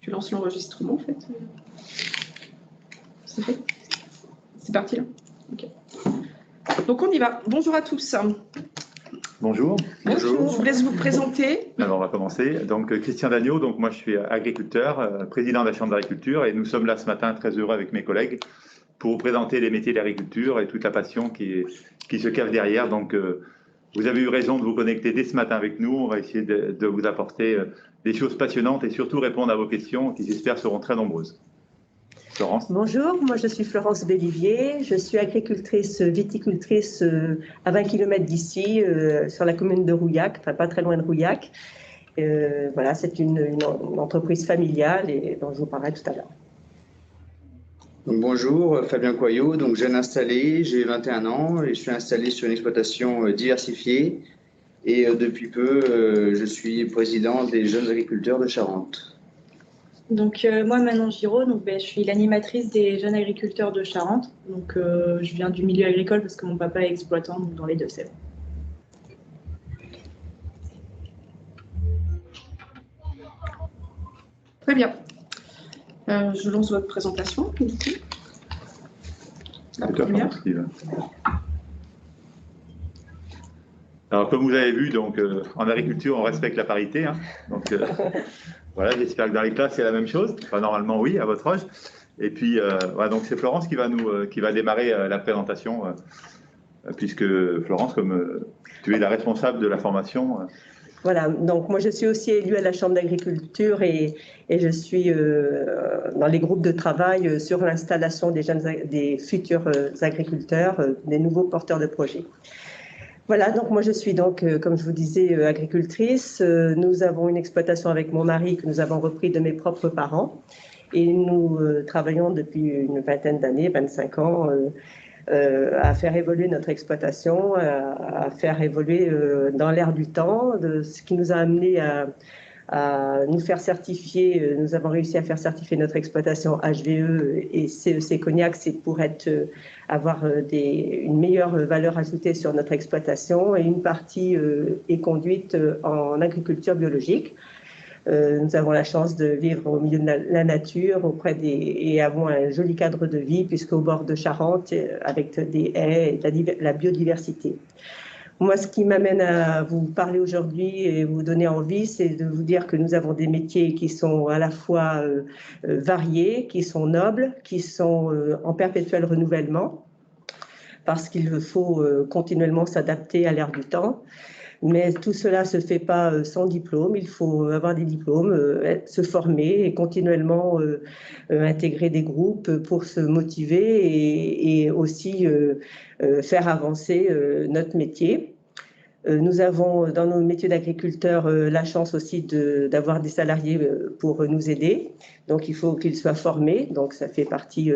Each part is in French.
Tu lances l'enregistrement, en fait. C'est fait? C'est parti, là? Ok. Donc, on y va. Bonjour à tous. Bonjour. Bonjour. Je vous laisse vous présenter. Alors, on va commencer. Donc, Christian Dagneau, donc moi, je suis agriculteur, président de la Chambre d'agriculture, et nous sommes là ce matin très heureux avec mes collègues pour vous présenter les métiers de l'agriculture et toute la passion qui se cache derrière. Donc, vous avez eu raison de vous connecter dès ce matin avec nous. On va essayer de vous apporter des choses passionnantes et surtout répondre à vos questions qui, j'espère, seront très nombreuses. Florence. Bonjour, moi je suis Florence Bellivier, je suis agricultrice viticultrice à 20 km d'ici, sur la commune de Rouillac, enfin pas très loin de Rouillac. Voilà, c'est une entreprise familiale et dont je vous parlerai tout à l'heure. Bonjour, Fabien Coyot, donc jeune installé, j'ai 21 ans et je suis installé sur une exploitation diversifiée et depuis peu je suis président des jeunes agriculteurs de Charente. Donc moi Manon Giraud, donc, je suis l'animatrice des jeunes agriculteurs de Charente. Donc je viens du milieu agricole parce que mon papa est exploitant dans les Deux-Sèvres. Très bien. Je lance votre présentation. La première. Alors, comme vous avez vu, donc, en agriculture, on respecte la parité. Hein. Donc, voilà, j'espère que dans les classes, c'est la même chose. Enfin, normalement, oui, à votre âge. Et puis, voilà, donc c'est Florence qui va démarrer la présentation, puisque Florence, comme tu es la responsable de la formation. Voilà, donc moi je suis aussi élue à la Chambre d'agriculture et je suis dans les groupes de travail sur l'installation des futurs agriculteurs, des nouveaux porteurs de projets. Voilà, donc moi je suis donc, comme je vous disais, agricultrice. Nous avons une exploitation avec mon mari que nous avons repris de mes propres parents et nous travaillons depuis une vingtaine d'années, 25 ans, à faire évoluer notre exploitation, à faire évoluer dans l'air du temps, ce qui nous a amené à nous faire certifier. Nous avons réussi à faire certifier notre exploitation HVE et CEC Cognac, c'est pour avoir une meilleure valeur ajoutée sur notre exploitation, et une partie est conduite en agriculture biologique. Nous avons la chance de vivre au milieu de la nature et avons un joli cadre de vie puisqu'au bord de Charente, avec des haies et la biodiversité. Moi, ce qui m'amène à vous parler aujourd'hui et vous donner envie, c'est de vous dire que nous avons des métiers qui sont à la fois variés, qui sont nobles, qui sont en perpétuel renouvellement, parce qu'il faut continuellement s'adapter à l'ère du temps. Mais tout cela ne se fait pas sans diplôme. Il faut avoir des diplômes, se former et continuellement intégrer des groupes pour se motiver et aussi faire avancer notre métier. Nous avons dans nos métiers d'agriculteurs la chance aussi d'avoir des salariés pour nous aider. Donc il faut qu'ils soient formés. Donc ça fait partie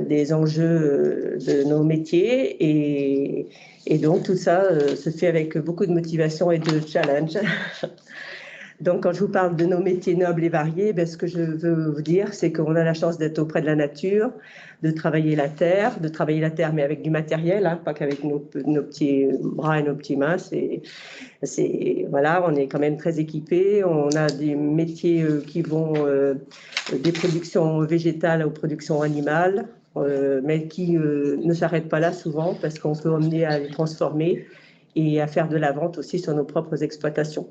des enjeux de nos métiers et donc tout ça se fait avec beaucoup de motivation et de challenge. Donc quand je vous parle de nos métiers nobles et variés, ce que je veux vous dire, c'est qu'on a la chance d'être auprès de la nature, de travailler la terre mais avec du matériel, hein, pas qu'avec nos petits bras et nos petites mains. Voilà, on est quand même très équipés. On a des métiers qui vont des productions végétales aux productions animales, mais qui ne s'arrêtent pas là souvent parce qu'on peut emmener à les transformer et à faire de la vente aussi sur nos propres exploitations.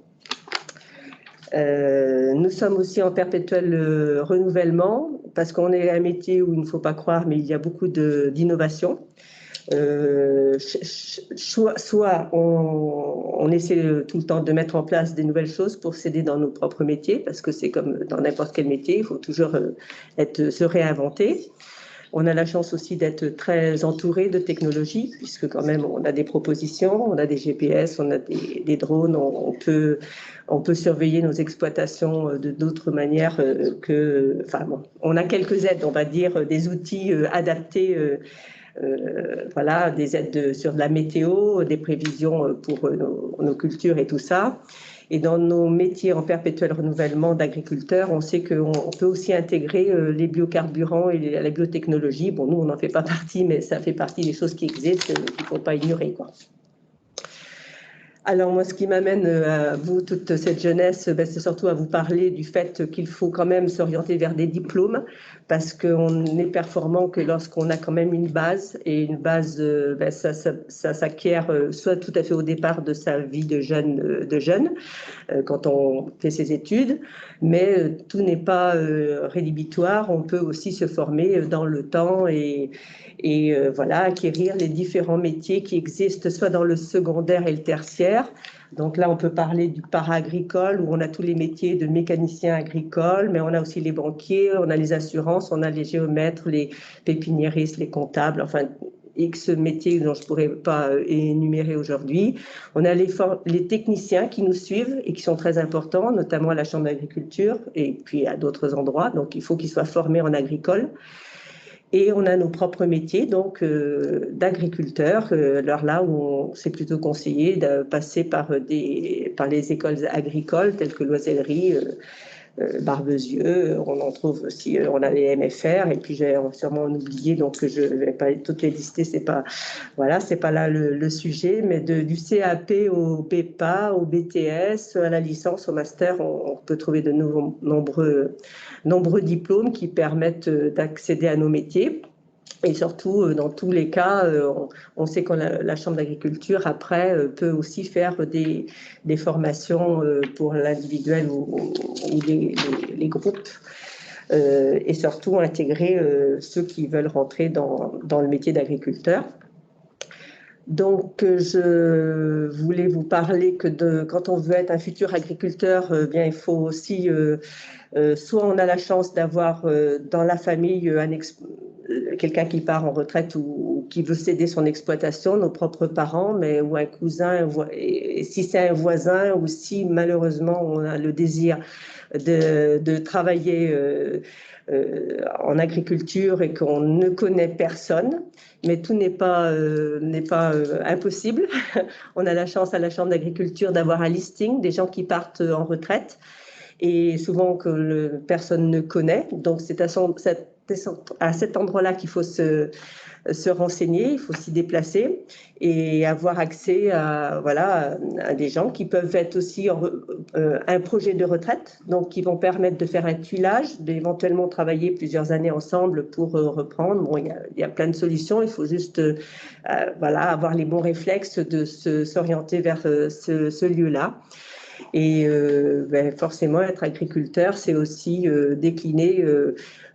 Nous sommes aussi en perpétuel renouvellement parce qu'on est un métier où il ne faut pas croire, mais il y a beaucoup d'innovation. Soit on essaie tout le temps de mettre en place des nouvelles choses pour s'aider dans nos propres métiers, parce que c'est comme dans n'importe quel métier, il faut toujours se réinventer. On a la chance aussi d'être très entouré de technologies, puisque quand même on a des propositions, on a des GPS, on a des drones, on peut surveiller nos exploitations de d'autres manières on a quelques aides, on va dire, des outils adaptés, voilà, des aides sur la météo, des prévisions pour nos cultures et tout ça. Et dans nos métiers en perpétuel renouvellement d'agriculteurs, on sait qu'on peut aussi intégrer les biocarburants et la biotechnologie. Bon, nous, on n'en fait pas partie, mais ça fait partie des choses qui existent, qu'il ne faut pas ignorer, quoi. Alors moi, ce qui m'amène à vous, toute cette jeunesse, ben, c'est surtout à vous parler du fait qu'il faut quand même s'orienter vers des diplômes parce qu'on est performant que lorsqu'on a quand même une base et une base, ben, ça s'acquiert soit tout à fait au départ de sa vie de jeune quand on fait ses études, mais tout n'est pas rédhibitoire. On peut aussi se former dans le temps et voilà, acquérir les différents métiers qui existent soit dans le secondaire et le tertiaire. Donc là, on peut parler du para-agricole où on a tous les métiers de mécanicien agricole, mais on a aussi les banquiers, on a les assurances, on a les géomètres, les pépiniéristes, les comptables, enfin X métiers dont je ne pourrais pas énumérer aujourd'hui. On a les techniciens qui nous suivent et qui sont très importants, notamment à la Chambre d'agriculture et puis à d'autres endroits. Donc, il faut qu'ils soient formés en agricole. Et on a nos propres métiers, donc d'agriculteurs. Alors là où c'est plutôt conseillé de passer par les écoles agricoles telles que l'oisellerie, Barbezieux, on en trouve aussi, on a les MFR, et puis j'ai sûrement oublié, donc je ne vais pas toutes les lister, c'est pas là le sujet, mais du CAP au BEPA, au BTS, à la licence, au master, on peut trouver de nombreux diplômes qui permettent d'accéder à nos métiers. Et surtout, dans tous les cas, on sait que la Chambre d'agriculture, après, peut aussi faire des formations pour l'individuel ou les groupes, et surtout intégrer ceux qui veulent rentrer dans le métier d'agriculteur. Donc, je voulais vous parler que quand on veut être un futur agriculteur, bien, il faut aussi, soit on a la chance d'avoir dans la famille quelqu'un qui part en retraite ou qui veut céder son exploitation, nos propres parents, ou un cousin, et si c'est un voisin ou si malheureusement on a le désir de travailler en agriculture et qu'on ne connaît personne, mais tout n'est pas impossible. On a la chance à la Chambre d'agriculture d'avoir un listing des gens qui partent en retraite et souvent que personne ne connaît. Donc c'est à cet endroit-là qu'il faut se renseigner, il faut s'y déplacer et avoir accès à des gens qui peuvent être aussi un projet de retraite, donc qui vont permettre de faire un tuilage, d'éventuellement travailler plusieurs années ensemble pour reprendre. Bon, il y a plein de solutions, il faut juste avoir les bons réflexes de s'orienter vers ce lieu-là. Et forcément, être agriculteur, c'est aussi décliner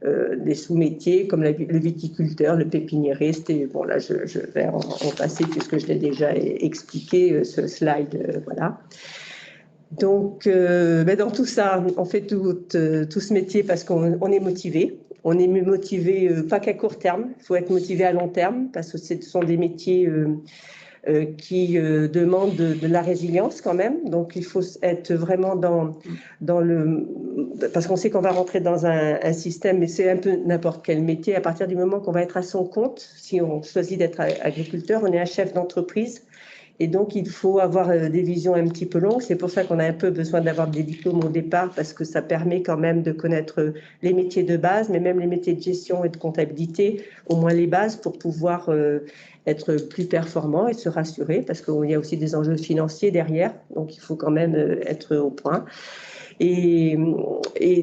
des sous-métiers comme le viticulteur, le pépiniériste. Et bon, là, je vais en passer puisque je l'ai déjà expliqué, ce slide. Voilà. Donc, dans tout ça, on fait tout ce métier parce qu'on est motivé. On est motivé pas qu'à court terme, il faut être motivé à long terme parce que ce sont des métiers qui demande de la résilience quand même. Donc, il faut être vraiment dans le... Parce qu'on sait qu'on va rentrer dans un système, mais c'est un peu n'importe quel métier. À partir du moment qu'on va être à son compte, si on choisit d'être agriculteur, on est un chef d'entreprise. Et donc, il faut avoir des visions un petit peu longues. C'est pour ça qu'on a un peu besoin d'avoir des diplômes au départ, parce que ça permet quand même de connaître les métiers de base, mais même les métiers de gestion et de comptabilité, au moins les bases pour pouvoir être plus performant et se rassurer, parce qu'il y a aussi des enjeux financiers derrière. Donc, il faut quand même être au point. Et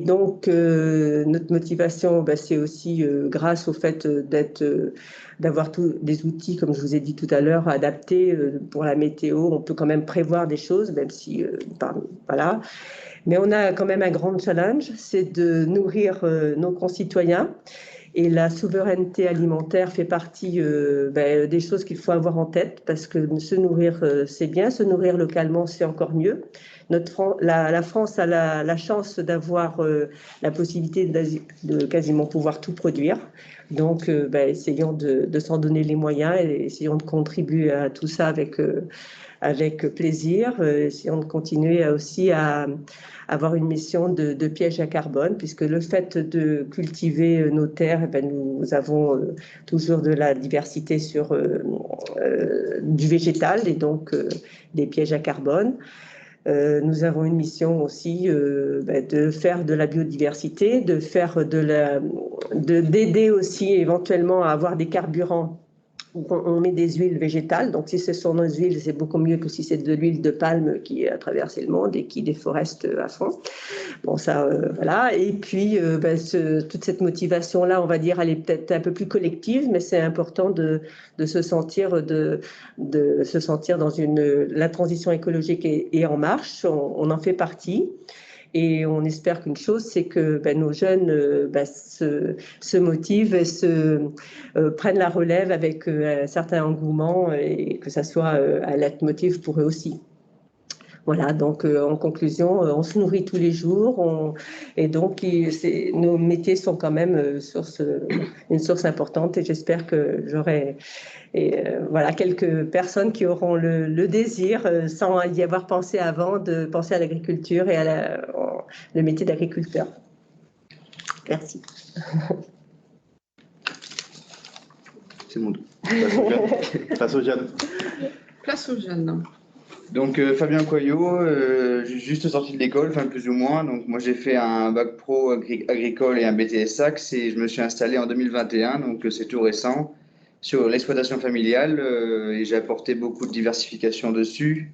donc, notre motivation, c'est aussi grâce au fait d'avoir des outils, comme je vous ai dit tout à l'heure, adaptés pour la météo. On peut quand même prévoir des choses, même si, voilà. Mais on a quand même un grand challenge, c'est de nourrir nos concitoyens. Et la souveraineté alimentaire fait partie des choses qu'il faut avoir en tête, parce que se nourrir, c'est bien, se nourrir localement, c'est encore mieux. La France a la chance d'avoir la possibilité de quasiment pouvoir tout produire. Donc, essayons de s'en donner les moyens et essayons de contribuer à tout ça avec plaisir. Essayons de continuer aussi à avoir une mission de piège à carbone, puisque le fait de cultiver nos terres, nous avons toujours de la diversité sur du végétal et donc des pièges à carbone. Nous avons une mission aussi de faire de la biodiversité, d'aider aussi éventuellement à avoir des carburants on met des huiles végétales. Donc, si ce sont nos huiles, c'est beaucoup mieux que si c'est de l'huile de palme qui a traversé le monde et qui déforeste à fond. Bon, ça, voilà. Et puis, toute cette motivation-là, on va dire, elle est peut-être un peu plus collective, mais c'est important de se sentir, de se sentir dans la transition écologique est en marche. On en fait partie. Et on espère qu'une chose, c'est que nos jeunes se motivent et prennent la relève avec un certain engouement et que ça soit un leitmotiv pour eux aussi. Voilà, donc en conclusion, on se nourrit tous les jours et donc nos métiers sont quand même une source importante et j'espère que j'aurai voilà, quelques personnes qui auront le désir, sans y avoir pensé avant, de penser à l'agriculture et le métier d'agriculteur. Merci. C'est mon tour. Place aux jeunes. Place aux jeunes. Donc Fabien Coyot, juste sorti de l'école, enfin plus ou moins. Donc moi j'ai fait un bac pro agricole et un BTS SACS et je me suis installé en 2021, donc c'est tout récent, sur l'exploitation familiale et j'ai apporté beaucoup de diversification dessus.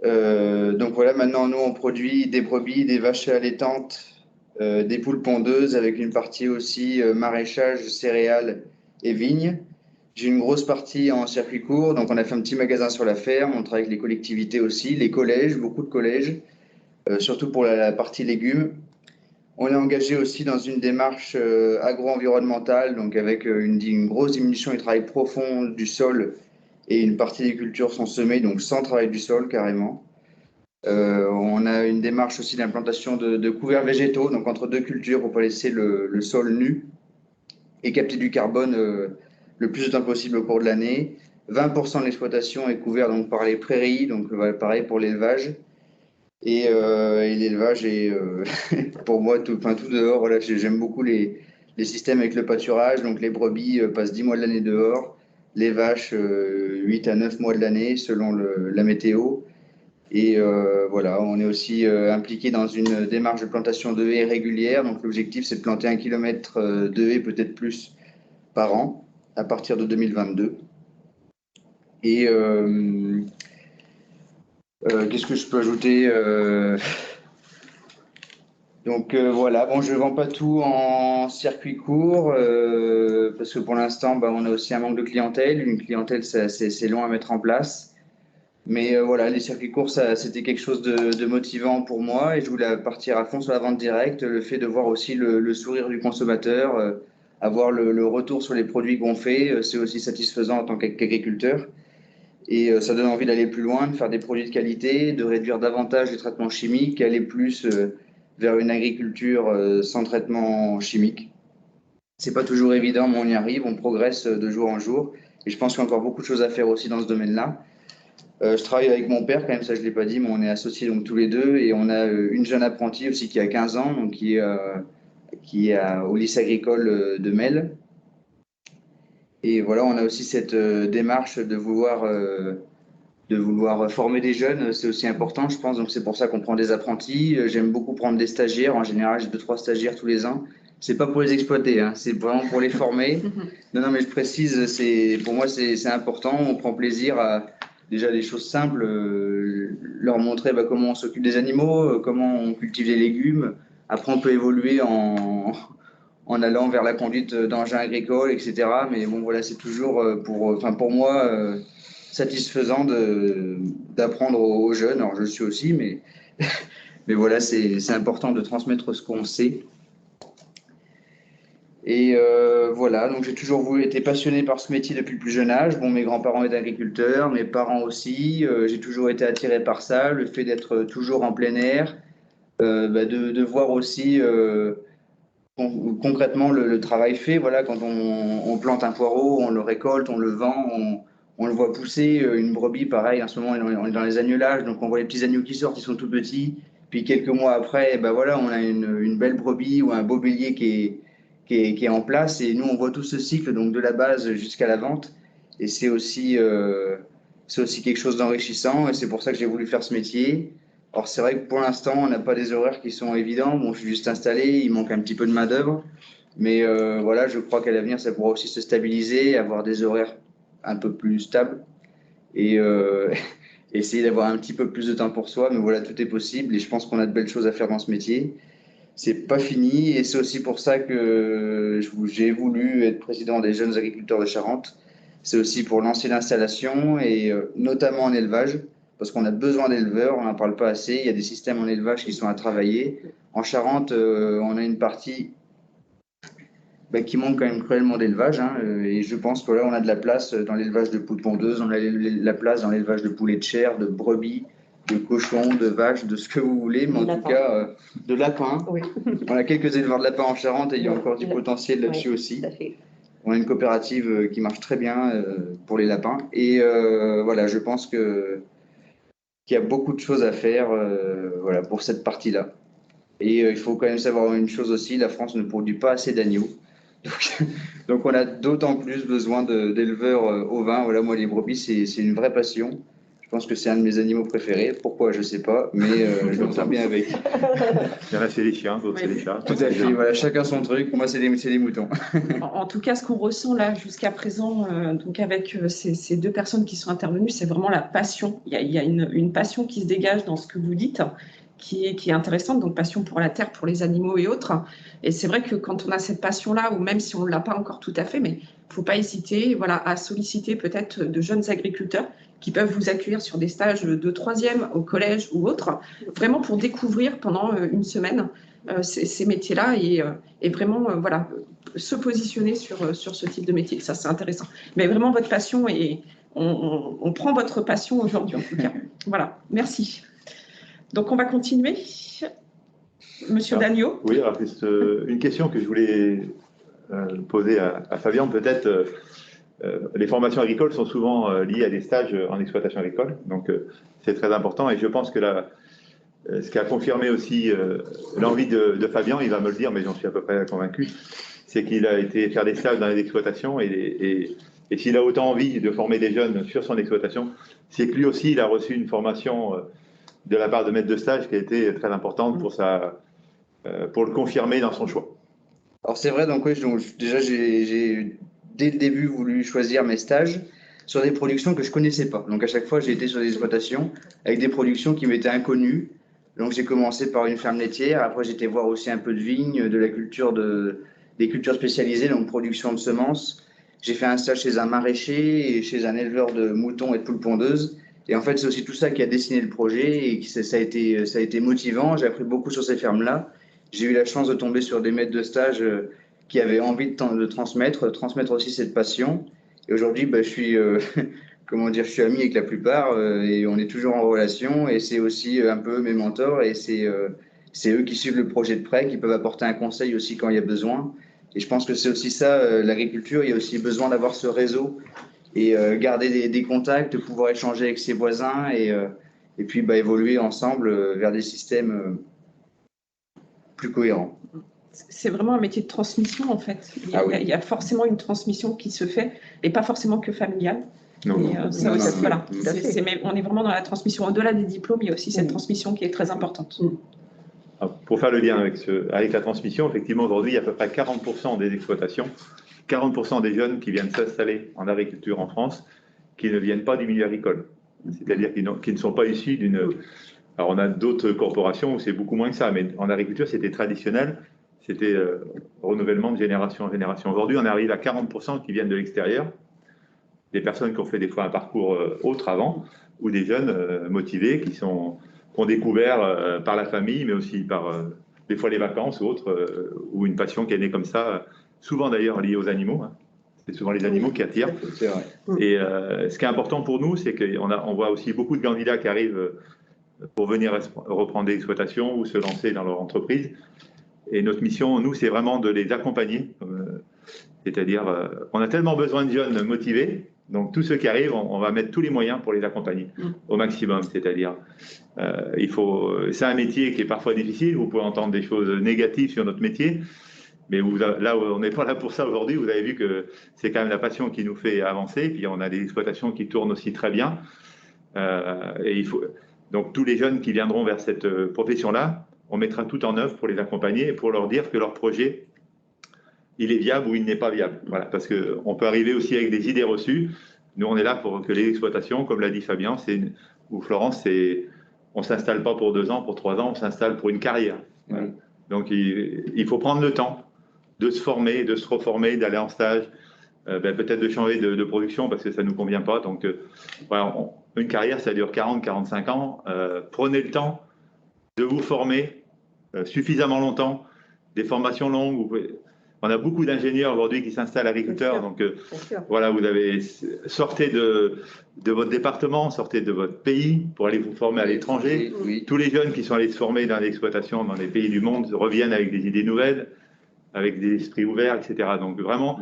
Donc voilà, maintenant nous on produit des brebis, des vaches allaitantes, des poules pondeuses avec une partie aussi maraîchage, céréales et vignes. J'ai une grosse partie en circuit court, donc on a fait un petit magasin sur la ferme, on travaille avec les collectivités aussi, les collèges, beaucoup de collèges, surtout pour la partie légumes. On est engagé aussi dans une démarche agro-environnementale, donc avec une grosse diminution du travail profond du sol et une partie des cultures sont semées, donc sans travail du sol carrément. On a une démarche aussi d'implantation de couverts végétaux, donc entre deux cultures pour ne pas laisser le sol nu et capter du carbone le plus de temps possible au cours de l'année. 20% de l'exploitation est couvert donc, par les prairies, donc pareil pour l'élevage. Et l'élevage est pour moi tout dehors. Voilà, j'aime beaucoup les systèmes avec le pâturage. Donc les brebis passent 10 mois de l'année dehors, les vaches 8 à 9 mois de l'année selon la météo. Et voilà, on est aussi impliqué dans une démarche de plantation de haies régulière. Donc l'objectif c'est de planter 1 kilomètre de haies, peut-être plus, par an à partir de 2022. Et qu'est-ce que je peux ajouter Donc voilà, bon, je ne vends pas tout en circuit court parce que pour l'instant, on a aussi un manque de clientèle. Une clientèle, c'est long à mettre en place. Mais voilà, les circuits courts, c'était quelque chose de motivant pour moi et je voulais partir à fond sur la vente directe. Le fait de voir aussi le sourire du consommateur, avoir le retour sur les produits qu'on fait, c'est aussi satisfaisant en tant qu'agriculteur. Et ça donne envie d'aller plus loin, de faire des produits de qualité, de réduire davantage les traitements chimiques, aller plus vers une agriculture sans traitement chimique. C'est pas toujours évident, mais on y arrive, on progresse de jour en jour. Et je pense qu'il y a encore beaucoup de choses à faire aussi dans ce domaine-là. Je travaille avec mon père, quand même, ça je ne l'ai pas dit, mais on est associés donc, tous les deux. Et on a une jeune apprentie aussi qui a 15 ans, donc qui est au lycée agricole de Mel. Et voilà, on a aussi cette démarche de vouloir former des jeunes, c'est aussi important, je pense. Donc c'est pour ça qu'on prend des apprentis. J'aime beaucoup prendre des stagiaires. En général, j'ai 2-3 stagiaires tous les ans. C'est pas pour les exploiter, hein, c'est vraiment pour les former. Non, mais je précise, pour moi c'est important. On prend plaisir à déjà des choses simples, leur montrer comment on s'occupe des animaux, comment on cultive les légumes. Après, on peut évoluer en allant vers la conduite d'engins agricoles, etc. Mais bon, voilà, c'est toujours pour moi satisfaisant d'apprendre aux jeunes. Alors, je le suis aussi, mais voilà, c'est important de transmettre ce qu'on sait. Et voilà, donc j'ai toujours été passionné par ce métier depuis le plus jeune âge. Bon, mes grands-parents étaient agriculteurs, mes parents aussi. J'ai toujours été attiré par ça, le fait d'être toujours en plein air, de voir aussi concrètement le travail fait. Voilà, quand on plante un poireau, on le récolte, on le vend, on le voit pousser. Une brebis, pareil, en ce moment on est dans les agnelages, donc on voit les petits agneaux qui sortent, ils sont tout petits. Puis quelques mois après, voilà, on a une belle brebis ou un beau bélier qui est en place. Et nous, on voit tout ce cycle, donc de la base jusqu'à la vente. Et c'est aussi quelque chose d'enrichissant. Et c'est pour ça que j'ai voulu faire ce métier. Alors, c'est vrai que pour l'instant, on n'a pas des horaires qui sont évidents. Bon, je suis juste installé, il manque un petit peu de main-d'œuvre. Mais voilà, je crois qu'à l'avenir, ça pourra aussi se stabiliser, avoir des horaires un peu plus stable et essayer d'avoir un petit peu plus de temps pour soi. Mais voilà, tout est possible et je pense qu'on a de belles choses à faire dans ce métier. C'est pas fini et c'est aussi pour ça que j'ai voulu être président des jeunes agriculteurs de Charente. C'est aussi pour lancer l'installation et notamment en élevage, parce qu'on a besoin d'éleveurs, on n'en parle pas assez. Il y a des systèmes en élevage qui sont à travailler. En Charente, on a une partie qui manque quand même cruellement d'élevage. Hein, et je pense que là, on a de la place dans l'élevage de poules pondeuses, on a la place dans l'élevage de poulets de chair, de brebis, de cochons, de vaches, de ce que vous voulez, mais en tout cas, de lapins. Oui. On a quelques éleveurs de lapins en Charente et il y a encore du potentiel là-dessus aussi. On a une coopérative qui marche très bien pour les lapins. Et voilà, je pense qu'il y a beaucoup de choses à faire voilà, pour cette partie-là. Et il faut quand même savoir une chose aussi, la France ne produit pas assez d'agneaux. Donc on a d'autant plus besoin d'éleveurs ovins. Voilà, moi les brebis, c'est une vraie passion. Je pense que c'est un de mes animaux préférés. Pourquoi, je ne sais pas, mais je me sens bien avec. Il y en a, c'est les chiens, d'autres, c'est les chats. Tout à fait, voilà, chacun son truc. Moi, c'est des moutons. En tout cas, ce qu'on ressent là jusqu'à présent, donc avec ces deux personnes qui sont intervenues, c'est vraiment la passion. Il y a une passion qui se dégage dans ce que vous dites, qui est intéressante, donc passion pour la terre, pour les animaux et autres. Et c'est vrai que quand on a cette passion-là, ou même si on ne l'a pas encore tout à fait, mais il ne faut pas hésiter à solliciter peut-être de jeunes agriculteurs qui peuvent vous accueillir sur des stages de 3e au collège ou autre, vraiment pour découvrir pendant une semaine ces métiers-là et vraiment se positionner sur ce type de métier. Ça, c'est intéressant. Mais vraiment, votre passion, et on prend votre passion aujourd'hui, en tout cas. Voilà, merci. Donc, on va continuer. Monsieur Dagneau. Oui, alors, une question que je voulais poser à Fabien, peut-être. Les formations agricoles sont souvent liées à des stages en exploitation agricole, donc c'est très important. Et je pense que ce qui a confirmé aussi l'envie de Fabien, il va me le dire, mais j'en suis à peu près convaincu, c'est qu'il a été faire des stages dans les exploitations et s'il a autant envie de former des jeunes sur son exploitation, c'est que lui aussi, il a reçu une formation de la part de maître de stage qui a été très importante pour le confirmer dans son choix. Alors c'est vrai, donc oui, déjà j'ai dès le début voulu choisir mes stages sur des productions que je connaissais pas. Donc à chaque fois, j'ai été sur des exploitations avec des productions qui m'étaient inconnues. Donc j'ai commencé par une ferme laitière, après j'étais voir aussi un peu de vigne, de la culture des cultures spécialisées, donc production de semences. J'ai fait un stage chez un maraîcher et chez un éleveur de moutons et de poules pondeuses. Et en fait, c'est aussi tout ça qui a dessiné le projet et ça a été motivant. J'ai appris beaucoup sur ces fermes-là. J'ai eu la chance de tomber sur des maîtres de stage qui avaient envie de transmettre aussi cette passion. Et aujourd'hui, je suis, je suis ami avec la plupart et on est toujours en relation. Et c'est aussi un peu mes mentors et c'est eux qui suivent le projet de près, qui peuvent apporter un conseil aussi quand il y a besoin. Et je pense que c'est aussi ça, l'agriculture. Il y a aussi besoin d'avoir ce réseau et garder des contacts, pouvoir échanger avec ses voisins et puis évoluer ensemble vers des systèmes plus cohérents. C'est vraiment un métier de transmission, en fait. Il y a forcément une transmission qui se fait, et pas forcément que familiale. Non, voilà. On est vraiment dans la transmission. Au-delà des diplômes, il y a aussi cette transmission qui est très importante. Pour faire le lien avec la transmission, effectivement, aujourd'hui, il y a à peu près 40% des exploitations, 40% des jeunes qui viennent s'installer en agriculture en France, qui ne viennent pas du milieu agricole. C'est-à-dire qui ne sont pas issus d'une... Alors, on a d'autres corporations où c'est beaucoup moins que ça, mais en agriculture, c'était traditionnel. C'était renouvellement de génération en génération. Aujourd'hui, on arrive à 40% qui viennent de l'extérieur, des personnes qui ont fait des fois un parcours autre avant, ou des jeunes motivés qui ont découvert par la famille, mais aussi par des fois les vacances ou autres, ou une passion qui est née comme ça, souvent d'ailleurs liée aux animaux. Hein. C'est souvent les animaux qui attirent. C'est vrai. Et ce qui est important pour nous, c'est qu'on voit aussi beaucoup de candidats qui arrivent pour venir reprendre des exploitations ou se lancer dans leur entreprise. Et notre mission, nous, c'est vraiment de les accompagner. C'est-à-dire, on a tellement besoin de jeunes motivés, donc tous ceux qui arrivent, on va mettre tous les moyens pour les accompagner au maximum. C'est-à-dire, c'est un métier qui est parfois difficile, vous pouvez entendre des choses négatives sur notre métier, mais là, on n'est pas là pour ça aujourd'hui. Vous avez vu que c'est quand même la passion qui nous fait avancer, puis on a des exploitations qui tournent aussi très bien. Donc tous les jeunes qui viendront vers cette profession-là, on mettra tout en œuvre pour les accompagner et pour leur dire que leur projet, il est viable ou il n'est pas viable. Voilà, parce qu'on peut arriver aussi avec des idées reçues. Nous, on est là pour que les exploitations, comme l'a dit Fabien, ou Florence, on ne s'installe pas pour 2 ans, pour 3 ans, on s'installe pour une carrière. Voilà. Donc, il faut prendre le temps de se former, de se reformer, d'aller en stage, peut-être de changer de production parce que ça ne nous convient pas. Donc, voilà, une carrière, ça dure 40, 45 ans. Prenez le temps de vous former suffisamment longtemps, des formations longues. On a beaucoup d'ingénieurs aujourd'hui qui s'installent agriculteurs. Donc, voilà, sortez de votre département, sortez de votre pays pour aller vous former à l'étranger. Oui. Tous les jeunes qui sont allés se former dans l'exploitation dans les pays du monde reviennent avec des idées nouvelles, avec des esprits ouverts, etc. Donc, vraiment,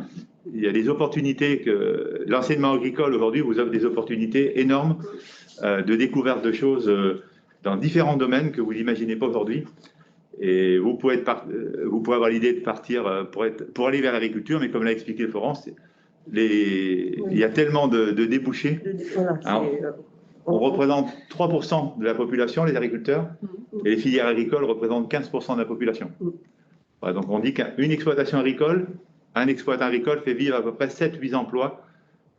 il y a des opportunités que l'enseignement agricole aujourd'hui vous offre des opportunités énormes de découverte de choses dans différents domaines que vous n'imaginez pas aujourd'hui. Et vous pouvez avoir l'idée de partir pour aller vers l'agriculture, mais comme l'a expliqué Florence, il y a tellement de débouchés. Alors, on représente 3% de la population, les agriculteurs, et les filières agricoles représentent 15% de la population. Voilà, donc on dit qu'une exploitation agricole, un exploitant agricole fait vivre à peu près 7-8 emplois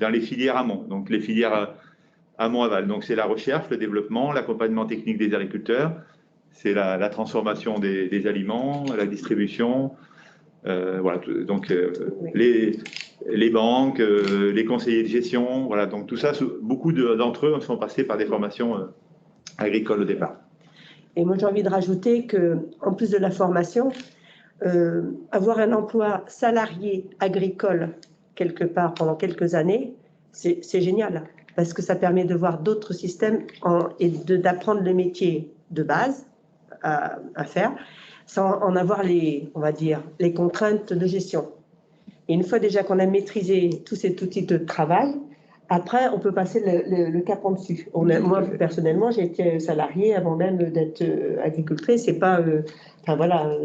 dans les filières amont, donc les filières amont-aval. Donc c'est la recherche, le développement, l'accompagnement technique des agriculteurs, c'est la transformation des aliments, la distribution, voilà. Donc les banques, les conseillers de gestion, voilà. Donc tout ça, beaucoup d'entre eux sont passés par des formations agricoles au départ. Et moi j'ai envie de rajouter que, en plus de la formation, avoir un emploi salarié agricole quelque part pendant quelques années, c'est génial parce que ça permet de voir d'autres systèmes et d'apprendre le métier de base à faire sans en avoir on va dire, les contraintes de gestion. Et une fois déjà qu'on a maîtrisé tous ces outils de travail, après, on peut passer le cap en dessus. Moi, personnellement, j'ai été salariée avant même d'être agricultrice. C'est pas, enfin voilà,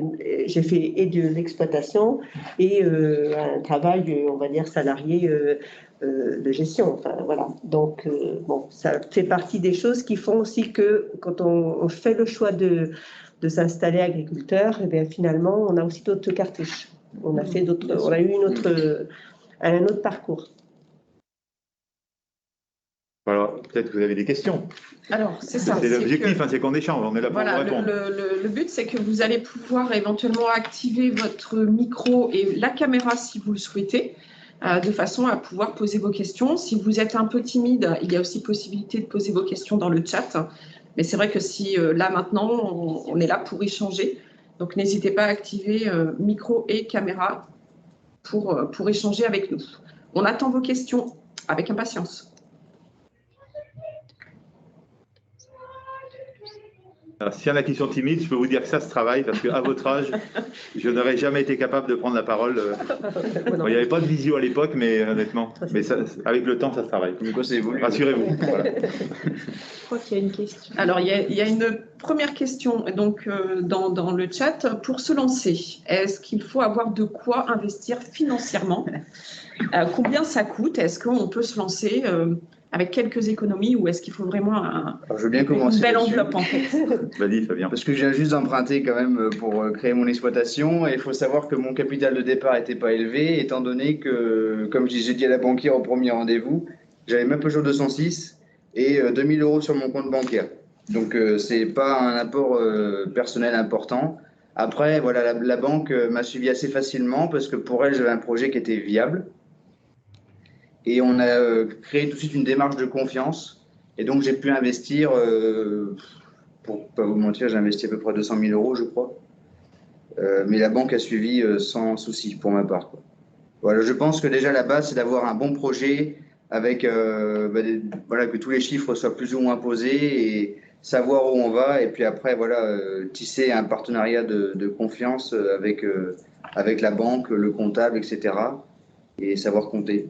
j'ai fait et de l'exploitation et un travail, on va dire, salarié de gestion. Enfin voilà. Donc bon, ça fait partie des choses qui font aussi que quand on fait le choix de s'installer agriculteur, et bien finalement, on a aussi d'autres cartouches. On a fait d'autres, on a eu un autre parcours. Alors, peut-être que vous avez des questions. Alors, c'est ça. C'est l'objectif, c'est qu'on échange, on est là pour vous répondre. Le but, c'est que vous allez pouvoir éventuellement activer votre micro et la caméra si vous le souhaitez, de façon à pouvoir poser vos questions. Si vous êtes un peu timide, il y a aussi possibilité de poser vos questions dans le chat. Mais c'est vrai que si là, maintenant, on est là pour échanger. Donc, n'hésitez pas à activer micro et caméra pour échanger avec nous. On attend vos questions avec impatience. Alors, s'il y en a qui sont timides, je peux vous dire que ça se travaille parce qu'à votre âge, je n'aurais jamais été capable de prendre la parole. Bon, il n'y avait pas de visio à l'époque, mais honnêtement, avec le temps, ça se travaille. Rassurez-vous. Voilà. Je crois qu'il y a une question. Alors, il y a une première question donc, dans le chat. Pour se lancer, est-ce qu'il faut avoir de quoi investir financièrement? Combien ça coûte? Est-ce qu'on peut se lancer avec quelques économies ou est-ce qu'il faut vraiment une belle enveloppe en fait? Vas-y, Fabien. Parce que je viens juste d'emprunter quand même pour créer mon exploitation et il faut savoir que mon capital de départ n'était pas élevé étant donné que, comme j'ai dit à la banquière au premier rendez-vous, j'avais même Peugeot 206 et 2000 € sur mon compte bancaire. Donc c'est pas un apport personnel important. Après, voilà, la banque m'a suivi assez facilement parce que pour elle, j'avais un projet qui était viable. Et on a créé tout de suite une démarche de confiance. Et donc, j'ai pu investir, pour ne pas vous mentir, j'ai investi à peu près 200 000 €, je crois. Mais la banque a suivi sans souci pour ma part, quoi. Voilà, je pense que déjà, la base, c'est d'avoir un bon projet avec voilà, que tous les chiffres soient plus ou moins posés et savoir où on va. Et puis après, voilà, tisser un partenariat de confiance avec la banque, le comptable, etc. Et savoir compter.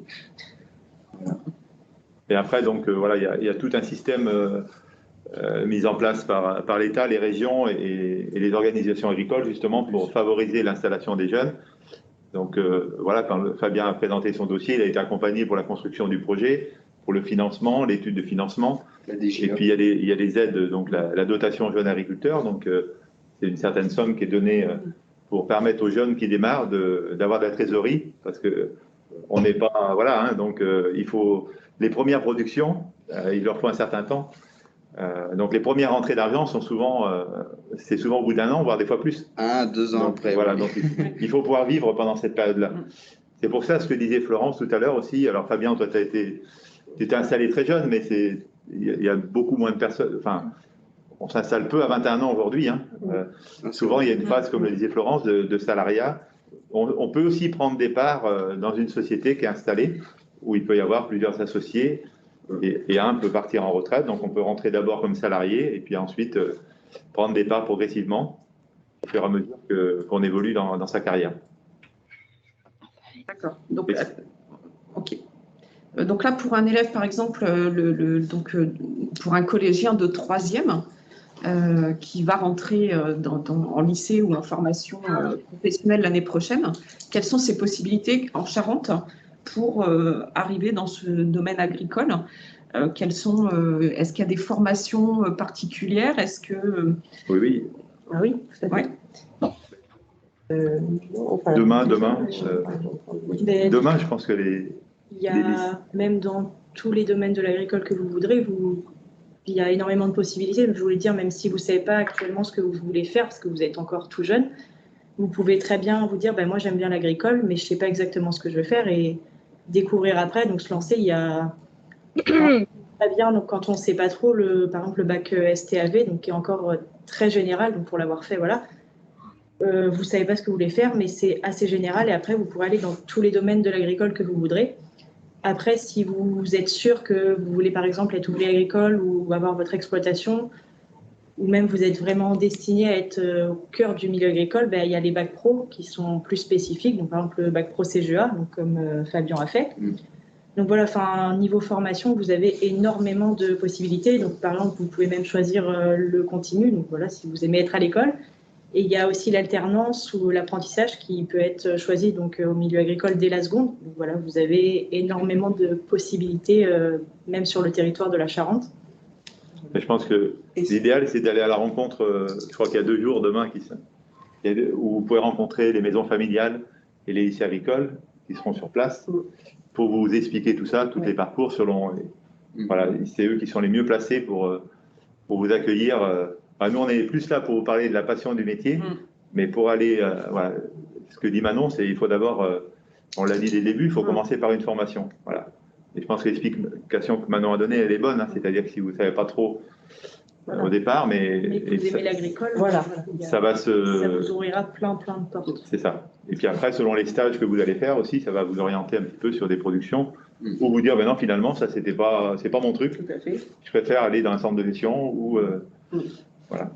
Et après, donc, voilà, il y a tout un système mis en place par l'État, les régions et les organisations agricoles, justement, pour favoriser l'installation des jeunes. Donc, voilà, quand Fabien a présenté son dossier, il a été accompagné pour la construction du projet, pour le financement, l'étude de financement. Et puis, il y a des aides, donc la dotation jeune agriculteur. Donc, c'est une certaine somme qui est donnée pour permettre aux jeunes qui démarrent d'avoir de la trésorerie, parce que on n'est pas, voilà, hein, donc il faut les premières productions, il leur faut un certain temps. Donc les premières rentrées d'argent sont souvent, c'est souvent au bout d'un an, voire des fois plus. 1, 2 ans Donc, après. voilà, oui. donc il faut pouvoir vivre pendant cette période-là. C'est pour ça ce que disait Florence tout à l'heure aussi. Alors Fabien, toi, tu étais installé très jeune, mais il y a beaucoup moins de personnes. Enfin, on s'installe peu à 21 ans aujourd'hui. Hein. Souvent, il y a une phase, comme le disait Florence, de salariat. On peut aussi prendre des parts dans une société qui est installée, où il peut y avoir plusieurs associés, et un peut partir en retraite. Donc on peut rentrer d'abord comme salarié, et puis ensuite prendre des parts progressivement, au fur et à mesure qu'on évolue dans sa carrière. D'accord. Donc, ok. Donc là, pour un élève, par exemple, pour un collégien de 3e qui va rentrer en lycée ou en formation professionnelle l'année prochaine, quelles sont ses possibilités en Charente pour arriver dans ce domaine agricole? Est-ce qu'il y a des formations particulières? Est-ce que... Oui. Ah oui, tout à fait. Ouais. Demain, je pense que il y a, même dans tous les domaines de l'agricole que vous voudrez, il y a énormément de possibilités. Je voulais dire, même si vous ne savez pas actuellement ce que vous voulez faire, parce que vous êtes encore tout jeune, vous pouvez très bien vous dire, moi j'aime bien l'agricole, mais je ne sais pas exactement ce que je veux faire, et découvrir après, donc se lancer. Il y a très bien, donc quand on ne sait pas trop, par exemple le bac STAV, donc qui est encore très général, donc pour l'avoir fait, voilà. Vous ne savez pas ce que vous voulez faire, mais c'est assez général, et après vous pourrez aller dans tous les domaines de l'agricole que vous voudrez. Après, si vous êtes sûr que vous voulez par exemple être ouvrier agricole ou avoir votre exploitation, ou même vous êtes vraiment destiné à être au cœur du milieu agricole, il y a les bacs pro qui sont plus spécifiques, donc par exemple le bac pro CGA, donc comme Fabien a fait. Donc voilà, niveau formation, vous avez énormément de possibilités. Donc par exemple, vous pouvez même choisir le continu, donc voilà, si vous aimez être à l'école. Et il y a aussi l'alternance ou l'apprentissage qui peut être choisi donc, au milieu agricole dès la seconde. Donc, voilà, vous avez énormément de possibilités, même sur le territoire de la Charente. Je pense que l'idéal, c'est d'aller à la rencontre. Je crois qu'il y a 2 jours demain où vous pouvez rencontrer les maisons familiales et les lycées agricoles qui seront sur place pour vous expliquer tout ça, tous les parcours selon. Voilà, c'est eux qui sont les mieux placés pour vous accueillir. Nous, on est plus là pour vous parler de la passion du métier, mais pour aller, voilà, ce que dit Manon, c'est qu'il faut d'abord, on l'a dit dès le début, il faut commencer par une formation. Voilà. Et je pense que l'explication que Manon a donnée, elle est bonne, hein, c'est-à-dire que si vous ne savez pas trop au départ, mais que vous aimez l'agricole, ça vous ouvrira plein de portes. C'est ça. Et puis après, selon les stages que vous allez faire aussi, ça va vous orienter un petit peu sur des productions ou vous dire, non, finalement, ça, c'est pas mon truc. Tout à fait. Je préfère aller dans un centre de gestion où voilà,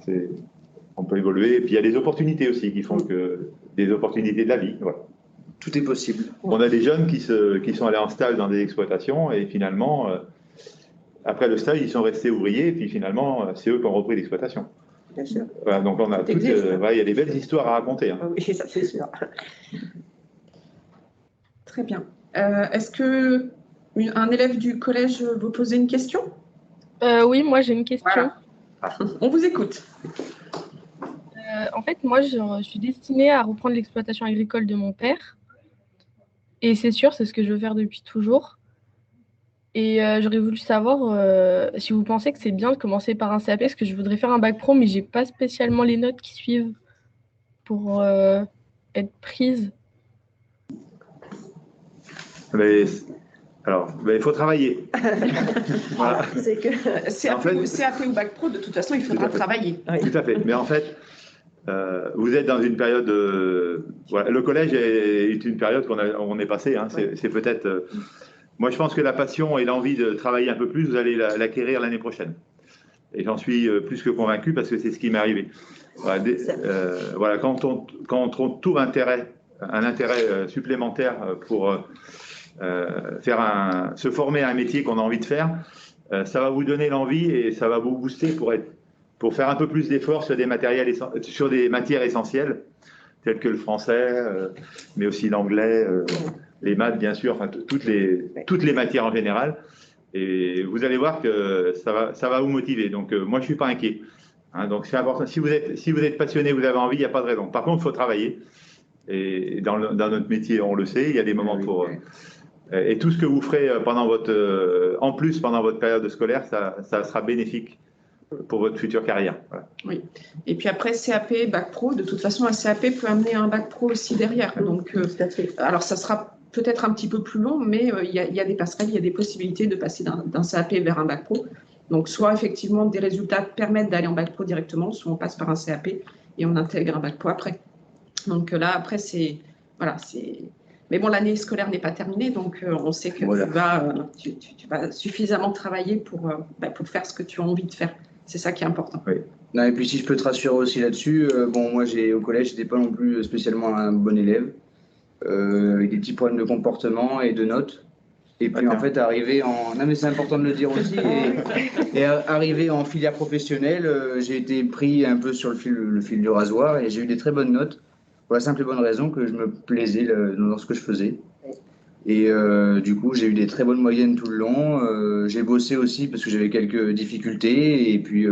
on peut évoluer. Et puis il y a des opportunités aussi qui font que des opportunités de la vie. Voilà. Tout est possible. On a des jeunes qui sont allés en stage dans des exploitations et finalement, après le stage, ils sont restés ouvriers et puis finalement, c'est eux qui ont repris l'exploitation. Bien sûr. Voilà, donc on a il y a des belles histoires à raconter. Hein. Oui, ça c'est sûr. Très bien. Est-ce qu'un élève du collège veut poser une question? Oui, moi j'ai une question. Voilà. On vous écoute. En fait, moi je suis destinée à reprendre l'exploitation agricole de mon père. Et c'est sûr, c'est ce que je veux faire depuis toujours. Et j'aurais voulu savoir si vous pensez que c'est bien de commencer par un CAP, parce que je voudrais faire un bac pro, mais j'ai pas spécialement les notes qui suivent pour être prise. Mais, alors, il faut travailler. Voilà. C'est que CAP ou bac pro, de toute façon, il faudra travailler. Tout à fait. Mais en fait, vous êtes dans une période. Voilà, le collège est une période qu'on est passé. Hein, c'est peut-être. Moi, je pense que la passion et l'envie de travailler un peu plus, vous allez l'acquérir l'année prochaine. Et j'en suis plus que convaincu parce que c'est ce qui m'est arrivé. Voilà, voilà, quand on trouve un intérêt supplémentaire pour se former à un métier qu'on a envie de faire, ça va vous donner l'envie et ça va vous booster pour faire un peu plus d'efforts sur des matières essentielles, telles que le français, mais aussi l'anglais, les maths, bien sûr, enfin, toutes les matières en général. Et vous allez voir que ça va vous motiver. Donc, moi, je ne suis pas inquiet. Hein, donc, c'est important. Si vous êtes passionné, vous avez envie, il n'y a pas de raison. Par contre, il faut travailler. Et dans notre métier, on le sait, il y a des moments Et tout ce que vous ferez en plus pendant votre période scolaire, ça sera bénéfique pour votre future carrière. Voilà. Oui. Et puis après, CAP, Bac Pro, de toute façon, un CAP peut amener un Bac Pro aussi derrière. Donc, alors, ça sera peut-être un petit peu plus long, mais il y a des passerelles, il y a des possibilités de passer d'un CAP vers un Bac Pro. Donc, soit effectivement, des résultats permettent d'aller en Bac Pro directement, soit on passe par un CAP et on intègre un Bac Pro après. Donc là, après, c'est... Voilà, c'est... Mais bon, l'année scolaire n'est pas terminée, donc on sait que tu vas suffisamment travailler pour faire ce que tu as envie de faire. C'est ça qui est important. Oui. Non, et puis si je peux te rassurer aussi là-dessus, bon, moi au collège, je n'étais pas non plus spécialement un bon élève, avec des petits problèmes de comportement et de notes. Et puis en fait, arrivé en... Non mais c'est important de le dire aussi, et arrivé en filière professionnelle, j'ai été pris un peu sur le fil du rasoir et j'ai eu des très bonnes notes, pour la simple et bonne raison que je me plaisais dans ce que je faisais. Et du coup, j'ai eu des très bonnes moyennes tout le long. J'ai bossé aussi parce que j'avais quelques difficultés. Et puis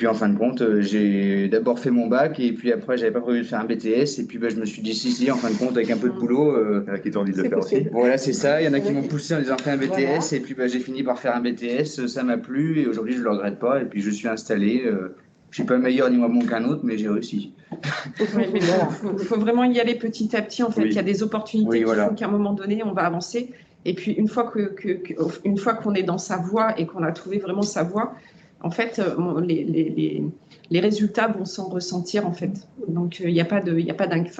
en fin de compte, j'ai d'abord fait mon bac. Et puis après, j'avais pas prévu de faire un BTS. Et puis je me suis dit, si, en fin de compte, avec un peu de boulot. Il y en a qui t'ont dit de le faire aussi. Voilà, c'est ça. Il y en a qui m'ont poussé en disant, fais un BTS. Voilà. Et puis j'ai fini par faire un BTS. Ça m'a plu. Et aujourd'hui, je le regrette pas. Et puis je suis installé. Je suis pas meilleur ni moins bon qu'un autre, mais j'ai réussi. Oui, mais il faut vraiment y aller petit à petit. En fait, il y a des opportunités qui font qu'à un moment donné, on va avancer. Et puis, une fois qu'on est dans sa voie et qu'on a trouvé vraiment sa voie, en fait, les résultats vont s'en ressentir, en fait. Donc, il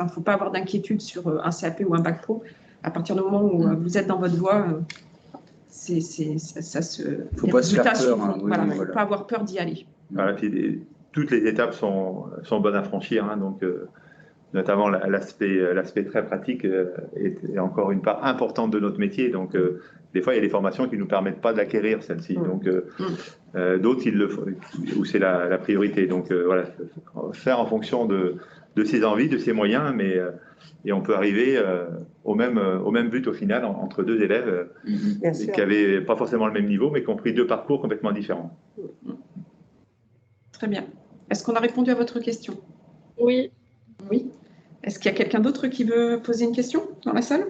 faut pas avoir d'inquiétude sur un CAP ou un Bac Pro. À partir du moment où vous êtes dans votre voie, ça se... Faut pas se faire peur. Il ne faut pas avoir peur d'y aller. Voilà, puis toutes les étapes sont bonnes à franchir, hein, donc notamment l'aspect très pratique est encore une part importante de notre métier. Donc, des fois, il y a des formations qui ne nous permettent pas d'acquérir celle-ci. Donc, d'autres, où c'est la priorité. Donc, voilà, faire en fonction de ses envies, de ses moyens, et on peut arriver au même but au final entre deux élèves qui n'avaient pas forcément le même niveau, mais qui ont pris deux parcours complètement différents. Très bien. Est-ce qu'on a répondu à votre question? Oui. Oui. Est-ce qu'il y a quelqu'un d'autre qui veut poser une question dans la salle?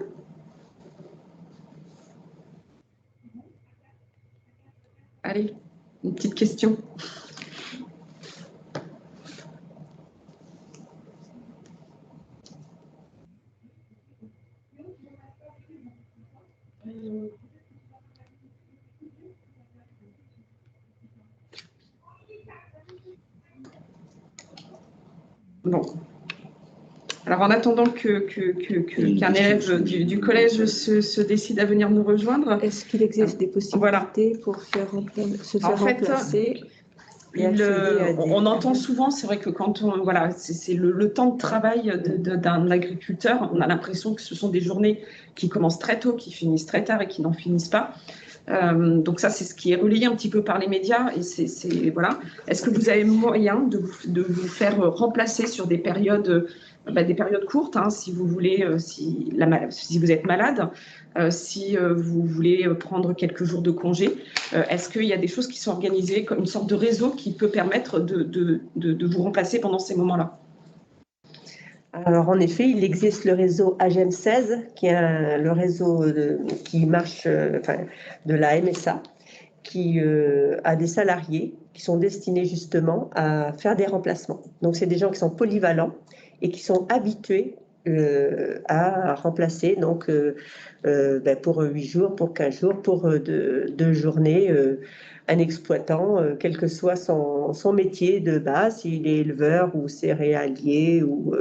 Allez, une petite question. Bon. Alors, en attendant qu'un élève du collège se décide à venir nous rejoindre. Est-ce qu'il existe des possibilités pour se faire remplacer? On entend souvent, c'est vrai que quand c'est le temps de travail d'un agriculteur, on a l'impression que ce sont des journées qui commencent très tôt, qui finissent très tard et qui n'en finissent pas. Donc ça, c'est ce qui est relayé un petit peu par les médias. Et voilà. Est-ce que vous avez moyen de vous faire remplacer sur des périodes courtes, hein, si vous voulez, si vous êtes malade, si vous voulez prendre quelques jours de congé? Est-ce qu'il y a des choses qui sont organisées comme une sorte de réseau qui peut permettre de vous remplacer pendant ces moments-là? Alors, en effet, il existe le réseau AGEM 16, qui est le réseau qui marche de la MSA, qui a des salariés qui sont destinés justement à faire des remplacements. Donc, c'est des gens qui sont polyvalents et qui sont habitués à remplacer donc, pour 8 jours, pour 15 jours, pour 2 journées, un exploitant, quel que soit son métier de base, s'il est éleveur ou céréalier ou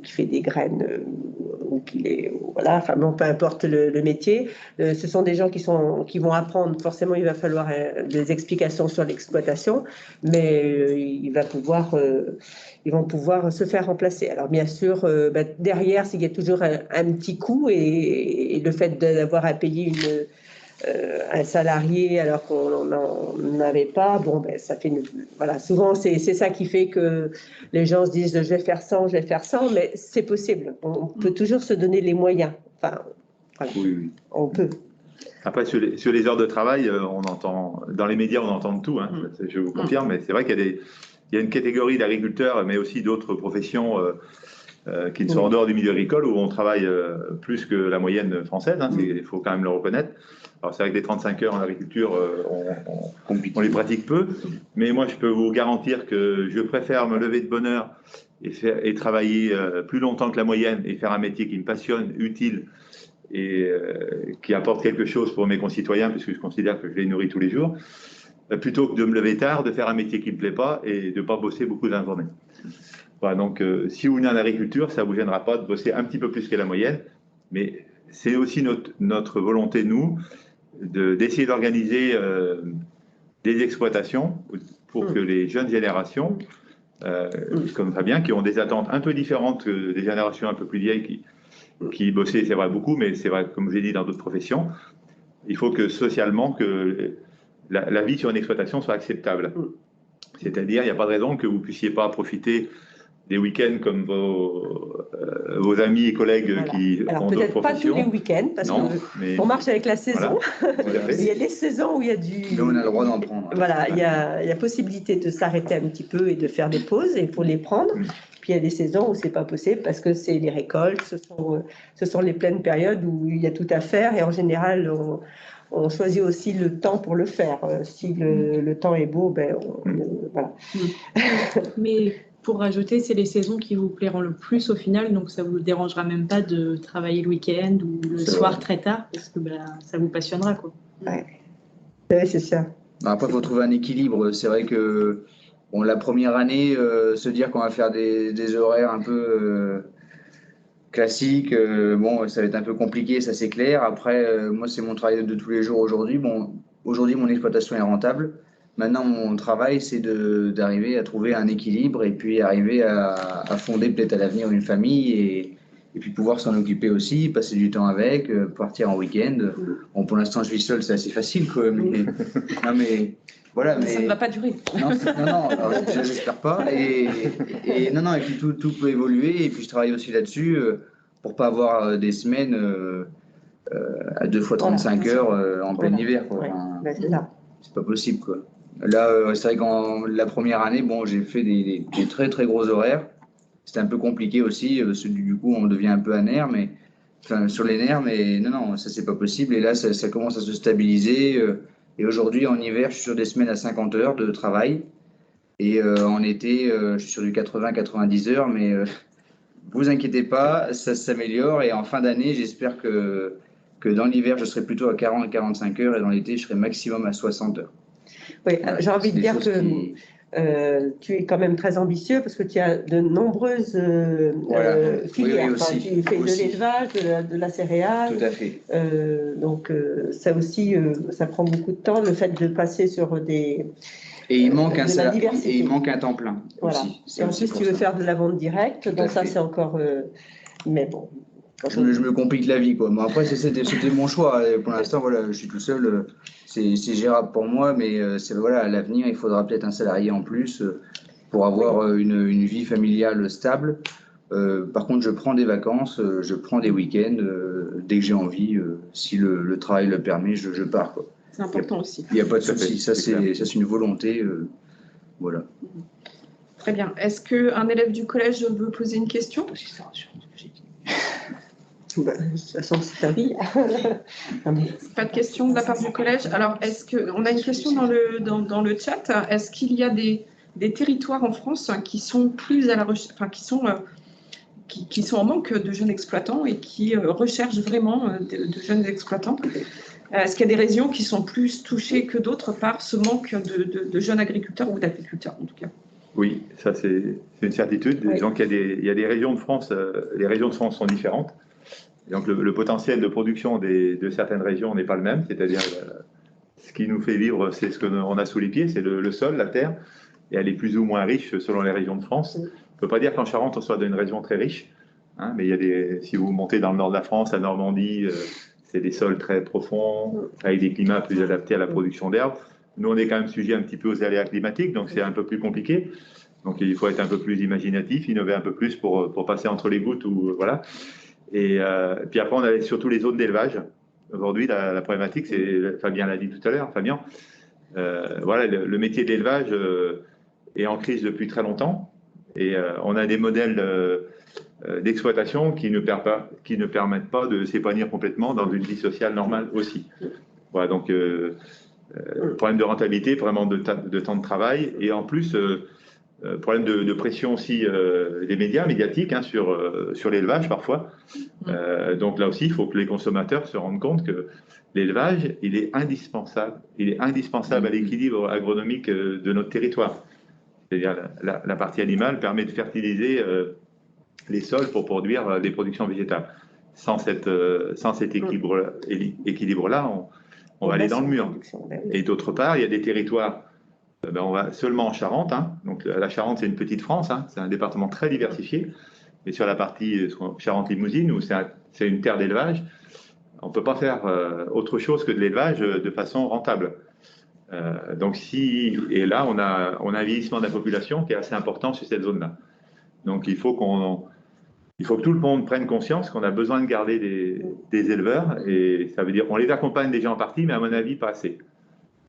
qui fait des graines ou qu'il est... Voilà, enfin bon, peu importe le métier. Ce sont des gens qui vont apprendre. Forcément, il va falloir des explications sur l'exploitation, mais ils vont pouvoir se faire remplacer. Alors bien sûr, derrière, il y a toujours un petit coût et le fait d'avoir à payer un salarié alors qu'on n'en avait pas, ça fait voilà, souvent c'est ça qui fait que les gens se disent je vais faire 100, mais c'est possible. On peut toujours se donner les moyens. Enfin, voilà. Oui. On peut. Après, sur les heures de travail, on entend, dans les médias, on entend de tout, hein, je vous confirme, mais c'est vrai qu'il y a une catégorie d'agriculteurs, mais aussi d'autres professions qui sont en dehors du milieu agricole, où on travaille plus que la moyenne française, hein, il faut quand même le reconnaître. Alors c'est vrai que les 35 heures en agriculture, on les pratique peu, mais moi je peux vous garantir que je préfère me lever de bonne heure et travailler plus longtemps que la moyenne et faire un métier qui me passionne, utile et qui apporte quelque chose pour mes concitoyens, puisque je considère que je les nourris tous les jours, plutôt que de me lever tard, de faire un métier qui ne me plaît pas et de ne pas bosser beaucoup dans la journée. Voilà, donc si vous venez en agriculture, ça ne vous gênera pas de bosser un petit peu plus que la moyenne, mais c'est aussi notre volonté, nous, d'essayer d'organiser des exploitations pour que les jeunes générations, comme Fabien, qui ont des attentes un peu différentes que des générations un peu plus vieilles qui bossaient, c'est vrai, beaucoup, mais c'est vrai, comme je l'ai dit, dans d'autres professions, il faut que socialement, que la vie sur une exploitation soit acceptable. C'est-à-dire, il n'y a pas de raison que vous ne puissiez pas profiter des week-ends comme vos amis et collègues qui Alors, ont d'autres peut-être pas professions. tous les week-ends, parce qu'on marche avec la saison. Voilà, il y a des saisons où il y a du... Mais on a le droit d'en prendre. Voilà, il y a possibilité de s'arrêter un petit peu et de faire des pauses, et il faut les prendre. Puis il y a des saisons où c'est pas possible parce que c'est les récoltes, ce sont les pleines périodes où il y a tout à faire, et en général, on choisit aussi le temps pour le faire. Si le temps est beau, ben, voilà. Mais pour rajouter, c'est les saisons qui vous plairont le plus au final, donc ça ne vous dérangera même pas de travailler le week-end ou le soir très tard, parce que ça vous passionnera, quoi. Ouais, c'est ça. Après, il faut trouver un équilibre. C'est vrai que la première année, se dire qu'on va faire des horaires un peu classiques, bon, ça va être un peu compliqué, ça c'est clair. Après, moi, c'est mon travail de tous les jours aujourd'hui. Bon, aujourd'hui, mon exploitation est rentable. Maintenant, mon travail, c'est d'arriver à trouver un équilibre et puis arriver à fonder peut-être à l'avenir une famille et puis pouvoir s'en occuper aussi, passer du temps avec, partir en week-end. Bon, pour l'instant, je vis seul, c'est assez facile, quoi. Mais, non, mais voilà. Mais ça ne va pas durer. Non, alors, j'espère pas. Et puis tout peut évoluer. Et puis je travaille aussi là-dessus pour pas avoir des semaines à 2 fois 35 heures en plein hiver, quoi. Enfin, c'est pas possible, quoi. Là, c'est vrai qu'en la première année, bon, j'ai fait des très très gros horaires. C'était un peu compliqué aussi, parce que du coup, on devient un peu sur les nerfs, mais non, ça c'est pas possible. Et là, ça commence à se stabiliser. Et aujourd'hui, en hiver, je suis sur des semaines à 50 heures de travail. Et en été, je suis sur du 80-90 heures, mais vous inquiétez pas, ça s'améliore. Et en fin d'année, j'espère que dans l'hiver, je serai plutôt à 40-45 heures et dans l'été, je serai maximum à 60 heures. Oui, j'ai envie de dire que tu es quand même très ambitieux parce que tu as de nombreuses filières. Oui, aussi, tu fais de l'élevage, de la céréale. Tout à fait. Donc ça aussi, ça prend beaucoup de temps, le fait de passer sur des... Et il manque il manque un temps plein aussi. Et en plus, tu veux faire de la vente directe, donc ça c'est encore... mais bon... Je me complique la vie, quoi. Mais après, c'était mon choix. Et pour l'instant, voilà, je suis tout seul. C'est gérable pour moi, mais voilà, à l'avenir, il faudra peut-être un salarié en plus pour avoir une vie familiale stable. Par contre, je prends des vacances, je prends des week-ends. Dès que j'ai envie, si le travail le permet, je pars, quoi. C'est important aussi. Il n'y a pas de souci. Ça, c'est une volonté. Voilà. Très bien. Est-ce qu'un élève du collège veut poser une question ? De toute façon, c'est ta vie. Pas de questions de la part du collège. Alors, on a une question dans le chat. Est-ce qu'il y a des territoires en France qui sont plus à la recherche, enfin, qui sont en manque de jeunes exploitants et qui recherchent vraiment de jeunes exploitants ? Est-ce qu'il y a des régions qui sont plus touchées que d'autres par ce manque de jeunes agriculteurs ou d'agriculteurs, en tout cas ? Oui, ça c'est une certitude. Oui. Donc il y a des régions de France, les régions de France sont différentes. Donc le potentiel de production de certaines régions n'est pas le même, c'est-à-dire ce qui nous fait vivre, c'est ce qu'on a sous les pieds, c'est le sol, la terre, et elle est plus ou moins riche selon les régions de France. On ne peut pas dire qu'en Charente, on soit dans une région très riche, hein, mais il y a si vous montez dans le nord de la France, la Normandie, c'est des sols très profonds, avec des climats plus adaptés à la production d'herbes. Nous, on est quand même sujet un petit peu aux aléas climatiques, donc c'est un peu plus compliqué. Donc il faut être un peu plus imaginatif, innover un peu plus pour passer entre les gouttes, voilà. Et puis après, on a surtout les zones d'élevage. Aujourd'hui, la problématique, c'est, Fabien l'a dit tout à l'heure, Fabien, voilà, le métier d'élevage est en crise depuis très longtemps. Et on a des modèles d'exploitation qui ne permettent pas de s'épanouir complètement dans une vie sociale normale aussi. Voilà, donc problème de rentabilité, vraiment de temps de travail, et en plus problème de pression aussi des médiatiques hein, sur l'élevage parfois. Donc là aussi, il faut que les consommateurs se rendent compte que l'élevage, il est indispensable. Il est indispensable à l'équilibre agronomique de notre territoire. C'est-à-dire la partie animale permet de fertiliser les sols pour produire des productions végétales. Sans cet équilibre-là, on va aller dans le mur. Et d'autre part, il y a des territoires, on va seulement en Charente. Hein. Donc la Charente, c'est une petite France, hein. C'est un département très diversifié. Mais sur la partie Charente-Limousine, où c'est une terre d'élevage, on ne peut pas faire autre chose que de l'élevage de façon rentable. Et là, on a un vieillissement de la population qui est assez important sur cette zone-là. Donc il faut que tout le monde prenne conscience qu'on a besoin de garder des éleveurs, et ça veut dire qu'on les accompagne déjà en partie, mais à mon avis, pas assez.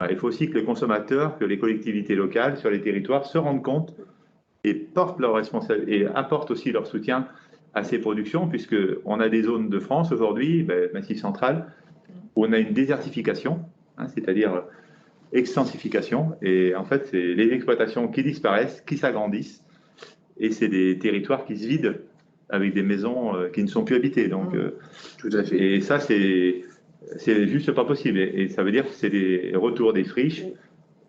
Il faut aussi que les consommateurs, que les collectivités locales sur les territoires se rendent compte et portent leur responsabilité et apportent aussi leur soutien à ces productions, puisqu'on a des zones de France aujourd'hui, Massif central, où on a une désertification, hein, c'est-à-dire extensification, et en fait, c'est les exploitations qui disparaissent, qui s'agrandissent, et c'est des territoires qui se vident avec des maisons qui ne sont plus habitées. Donc, tout à fait. Et ça, c'est juste pas possible. Et ça veut dire que c'est des retours des friches,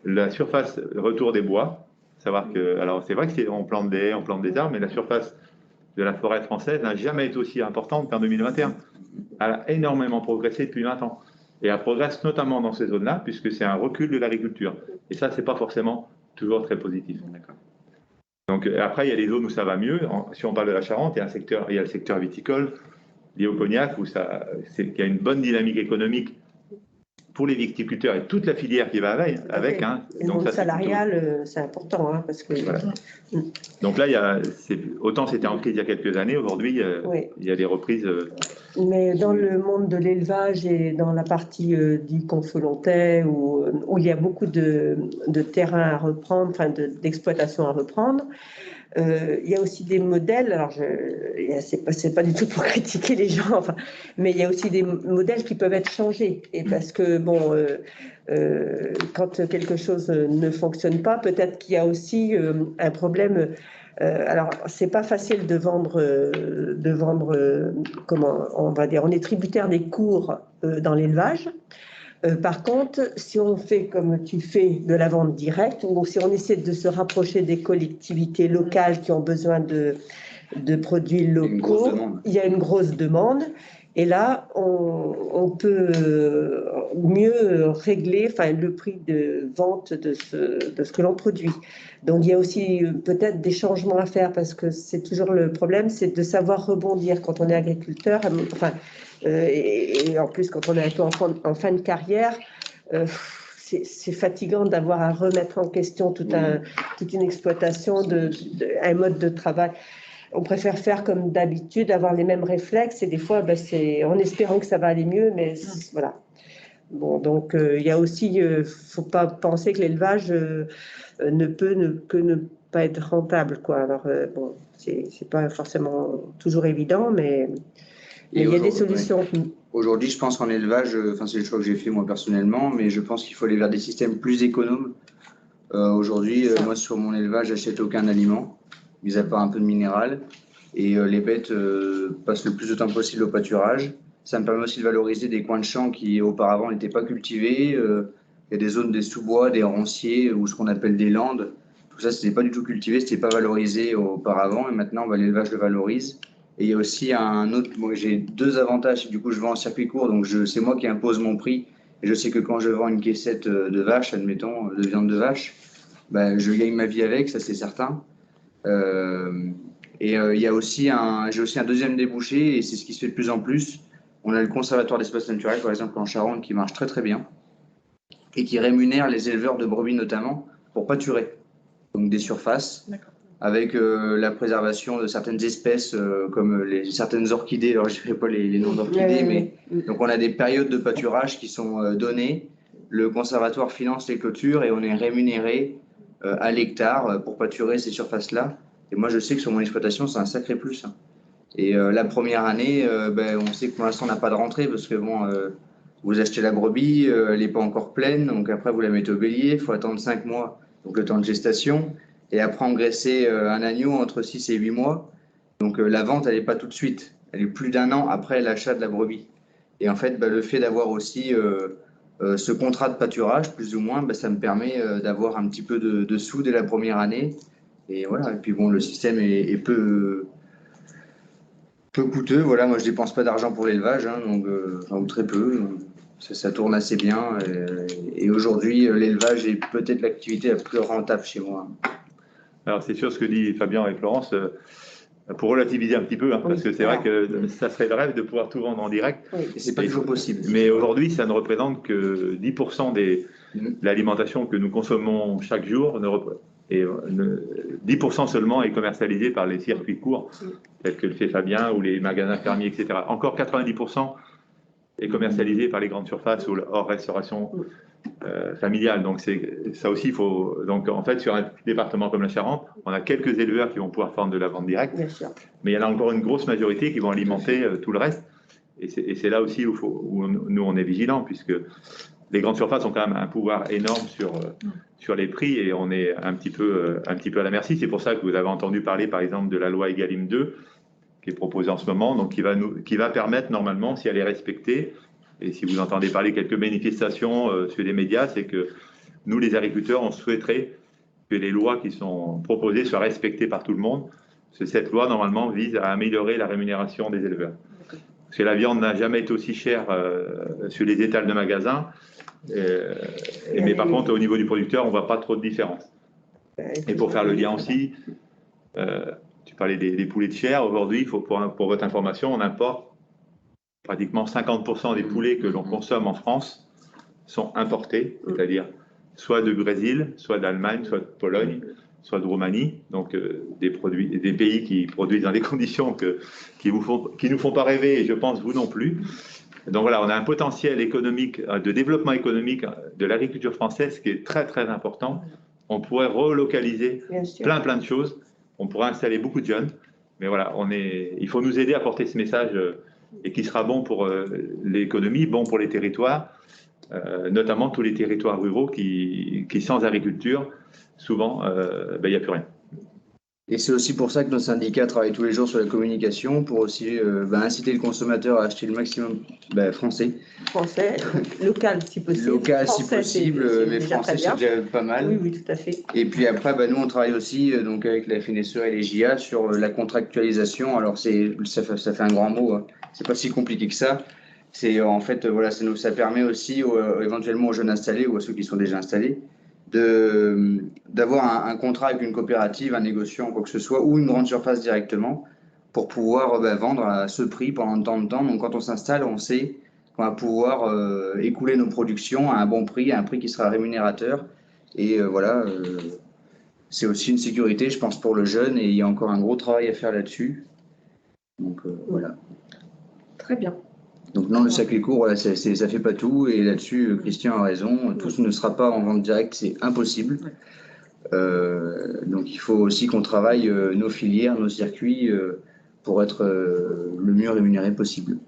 la surface, retour des bois. Savoir que, alors c'est vrai qu'on plante des haies, on plante des arbres, mais la surface de la forêt française n'a jamais été aussi importante qu'en 2021. Elle a énormément progressé depuis 20 ans. Et elle progresse notamment dans ces zones-là, puisque c'est un recul de l'agriculture. Et ça, c'est pas forcément toujours très positif. D'accord. Donc après, il y a des zones où ça va mieux. Si on parle de la Charente, il y a le secteur viticole lié au cognac, où il y a une bonne dynamique économique pour les viticulteurs et toute la filière qui va avec. Hein. Et donc, le salarial, c'est important. Hein, parce que... Voilà. Donc là, autant c'était en crise il y a quelques années, aujourd'hui, il y a des reprises. Mais dans le monde de l'élevage et dans la partie du Confolontais, où il y a beaucoup de terrain à reprendre, enfin d'exploitation à reprendre, il y a aussi des modèles, alors c'est pas du tout pour critiquer les gens, enfin, mais il y a aussi des modèles qui peuvent être changés. Et parce que, quand quelque chose ne fonctionne pas, peut-être qu'il y a aussi un problème. Alors, c'est pas facile de vendre, comment on va dire, on est tributaire des cours dans l'élevage. Par contre, si on fait comme tu fais de la vente directe, ou si on essaie de se rapprocher des collectivités locales qui ont besoin de produits locaux, il y a une grosse demande. Et là, on peut mieux régler le prix de vente de ce que l'on produit. Donc, il y a aussi peut-être des changements à faire, parce que c'est toujours le problème, c'est de savoir rebondir quand on est agriculteur. Et en plus, quand on est un peu en fin de carrière, c'est fatigant d'avoir à remettre en question toute une exploitation, un mode de travail. On préfère faire comme d'habitude, avoir les mêmes réflexes, et des fois, c'est en espérant que ça va aller mieux, mais voilà. Bon, donc il y a aussi, faut pas penser que l'élevage ne peut que ne pas être rentable, quoi. Alors c'est pas forcément toujours évident, mais il y a des solutions. Ouais. Aujourd'hui, je pense qu'en élevage, c'est le choix que j'ai fait moi personnellement, mais je pense qu'il faut aller vers des systèmes plus économes. Aujourd'hui, moi sur mon élevage, j'achète aucun aliment, mis à part un peu de minéral, et les bêtes passent le plus de temps possible au pâturage. Ça me permet aussi de valoriser des coins de champs qui auparavant n'étaient pas cultivés. Il y a des zones des sous-bois, des ronciers, ou ce qu'on appelle des landes. Tout ça, c'était pas du tout cultivé, c'était pas valorisé auparavant, et maintenant l'élevage le valorise. Et il y a aussi un autre, moi j'ai deux avantages, du coup je vends en circuit court, donc c'est moi qui impose mon prix, et je sais que quand je vends une caissette de vache, admettons, de viande de vache, je gagne ma vie avec, ça c'est certain. Il y a aussi j'ai aussi un deuxième débouché, et c'est ce qui se fait de plus en plus. On a le conservatoire d'espaces naturels, par exemple en Charente, qui marche très très bien, et qui rémunère les éleveurs de brebis notamment pour pâturer, donc des surfaces. D'accord. Avec la préservation de certaines espèces comme certaines orchidées. Alors, je ne dirais pas les noms d'orchidées, mais donc on a des périodes de pâturage qui sont données. Le conservatoire finance les clôtures et on est rémunéré à l'hectare pour pâturer ces surfaces-là. Et moi, je sais que sur mon exploitation, c'est un sacré plus. Hein. Et la première année, on sait que pour l'instant, on n'a pas de rentrée parce que bon, vous achetez la brebis, elle n'est pas encore pleine, donc après vous la mettez au bélier, il faut attendre 5 mois, donc le temps de gestation, et après engraisser un agneau entre 6 et 8 mois. Donc la vente, elle n'est pas tout de suite, elle est plus d'1 an après l'achat de la brebis. Et en fait, le fait d'avoir aussi ce contrat de pâturage, plus ou moins, ça me permet d'avoir un petit peu de sous dès la première année. Et voilà, et puis bon, le système est peu coûteux. Voilà, moi je dépense pas d'argent pour l'élevage, hein, donc ou très peu. Ça tourne assez bien. Et aujourd'hui, l'élevage est peut-être l'activité la plus rentable chez moi. Alors c'est sûr ce que dit Fabien et Florence, pour relativiser un petit peu, hein, parce que c'est vrai que ça serait le rêve de pouvoir tout vendre en direct. Oui. Et c'est pas toujours possible. Mais aujourd'hui, ça ne représente que 10% de l'alimentation que nous consommons chaque jour. Et 10% seulement est commercialisé par les circuits courts, tels que le fait Fabien ou les magasins fermiers, etc. Encore 90% est commercialisé par les grandes surfaces ou hors restauration familiale. Donc ça aussi, il faut. Donc en fait, sur un département comme la Charente, on a quelques éleveurs qui vont pouvoir faire de la vente directe, mais il y en a encore une grosse majorité qui vont alimenter tout le reste. Et c'est là aussi où nous on est vigilants, puisque les grandes surfaces ont quand même un pouvoir énorme sur les prix et on est un petit peu à la merci. C'est pour ça que vous avez entendu parler, par exemple, de la loi Egalim 2 qui est proposée en ce moment, donc qui va permettre normalement, si elle est respectée, et si vous entendez parler quelques manifestations sur les médias, c'est que nous, les agriculteurs, on souhaiterait que les lois qui sont proposées soient respectées par tout le monde. Parce que cette loi, normalement, vise à améliorer la rémunération des éleveurs. Parce que la viande n'a jamais été aussi chère sur les étals de magasins. Mais par contre, au niveau du producteur, on ne voit pas trop de différence. Et pour faire le lien aussi, tu parlais des poulets de chair. Aujourd'hui, pour votre information, on importe pratiquement 50% des poulets que l'on consomme en France sont importés, c'est-à-dire soit de Brésil, soit d'Allemagne, soit de Pologne, soit de Roumanie, donc des pays qui produisent dans des conditions qui nous font pas rêver, et je pense vous non plus. Donc voilà, on a un potentiel économique, de développement économique de l'agriculture française qui est très très important. On pourrait relocaliser plein de choses, on pourrait installer beaucoup de jeunes, mais voilà, il faut nous aider à porter ce message et qui sera bon pour l'économie, bon pour les territoires, notamment tous les territoires ruraux qui sans agriculture, souvent, il n'y a plus rien. Et c'est aussi pour ça que nos syndicats travaillent tous les jours sur la communication, pour aussi inciter le consommateur à acheter le maximum français. Français, local si possible. Local français, si possible, mais français c'est déjà pas mal. Oui, tout à fait. Et puis après, nous on travaille aussi donc avec la FNSE et les JA sur la contractualisation. Alors ça fait un grand mot, hein. C'est pas si compliqué que ça. C'est en fait, ça permet aussi éventuellement aux jeunes installés ou à ceux qui sont déjà installés d'avoir un contrat avec une coopérative, un négociant, quoi que ce soit, ou une grande surface directement, pour pouvoir vendre à ce prix pendant tant de temps. Donc quand on s'installe, on sait qu'on va pouvoir écouler nos productions à un bon prix, à un prix qui sera rémunérateur. Et c'est aussi une sécurité, je pense, pour le jeune, et il y a encore un gros travail à faire là-dessus. Donc voilà. Très bien. Donc non, le circuit court, ça ne fait pas tout, et là-dessus, Christian a raison, tout ne sera pas en vente directe, c'est impossible. Donc il faut aussi qu'on travaille nos filières, nos circuits, pour être le mieux rémunéré possible.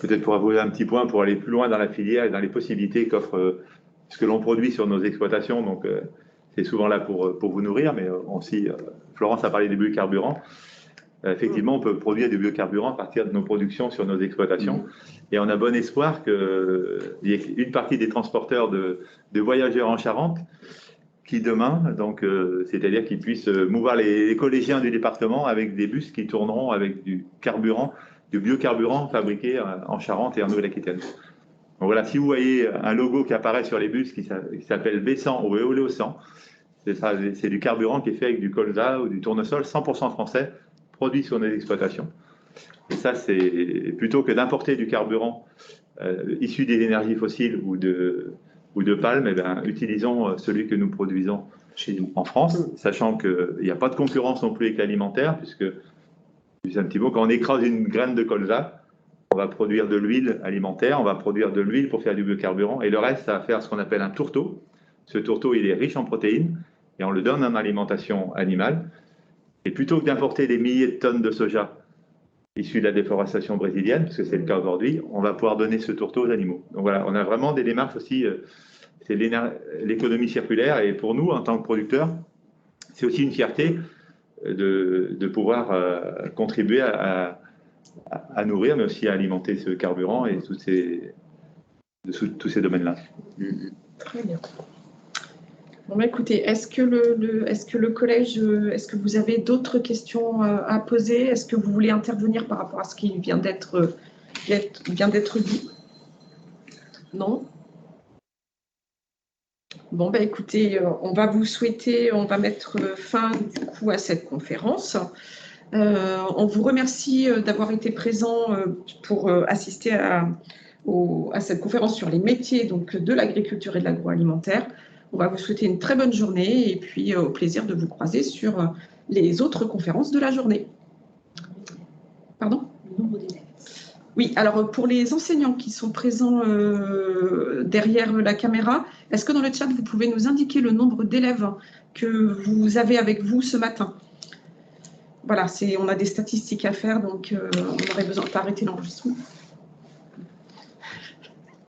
Peut-être pour avouer un petit point, pour aller plus loin dans la filière et dans les possibilités qu'offre ce que l'on produit sur nos exploitations, donc c'est souvent là pour vous nourrir, mais aussi, Florence a parlé des biocarburants. Effectivement, on peut produire des biocarburants à partir de nos productions sur nos exploitations. Et on a bon espoir qu'il y ait une partie des transporteurs de voyageurs en Charente qui demain, c'est-à-dire qu'ils puissent mouvoir les collégiens du département avec des bus qui tourneront avec du biocarburant fabriqué en Charente et en Nouvelle-Aquitaine. Donc voilà, si vous voyez un logo qui apparaît sur les bus qui s'appelle B100 ou Éolé 100, c'est du carburant qui est fait avec du colza ou du tournesol 100% français, produit sur nos exploitations. Et ça, c'est plutôt que d'importer du carburant issu des énergies fossiles ou de palme, utilisons celui que nous produisons chez nous en France, sachant qu'il n'y a pas de concurrence non plus avec l'alimentaire, puisque, juste un petit mot, quand on écrase une graine de colza, on va produire de l'huile alimentaire, on va produire de l'huile pour faire du biocarburant, et le reste, ça va faire ce qu'on appelle un tourteau. Ce tourteau, il est riche en protéines, et on le donne en alimentation animale. Et plutôt que d'importer des milliers de tonnes de soja issus de la déforestation brésilienne, parce que c'est le cas aujourd'hui, on va pouvoir donner ce tourteau aux animaux. Donc voilà, on a vraiment des démarches aussi, c'est l'économie circulaire, et pour nous, en tant que producteurs, c'est aussi une fierté de pouvoir contribuer à nourrir, mais aussi à alimenter ce carburant et tous ces domaines-là. Très bien. Bon, écoutez, est-ce que le collège, est-ce que vous avez d'autres questions à poser? Est-ce que vous voulez intervenir par rapport à ce qui vient d'être dit? Non? Bon, écoutez, on va mettre fin du coup à cette conférence. On vous remercie d'avoir été présent pour assister à cette conférence sur les métiers donc, de l'agriculture et de l'agroalimentaire. On va vous souhaiter une très bonne journée et puis au plaisir de vous croiser sur les autres conférences de la journée. Pardon? Le nombre d'élèves. Oui, alors pour les enseignants qui sont présents derrière la caméra, est-ce que dans le chat, vous pouvez nous indiquer le nombre d'élèves que vous avez avec vous ce matin? Voilà, on a des statistiques à faire, donc on aurait besoin d'arrêter l'enregistrement.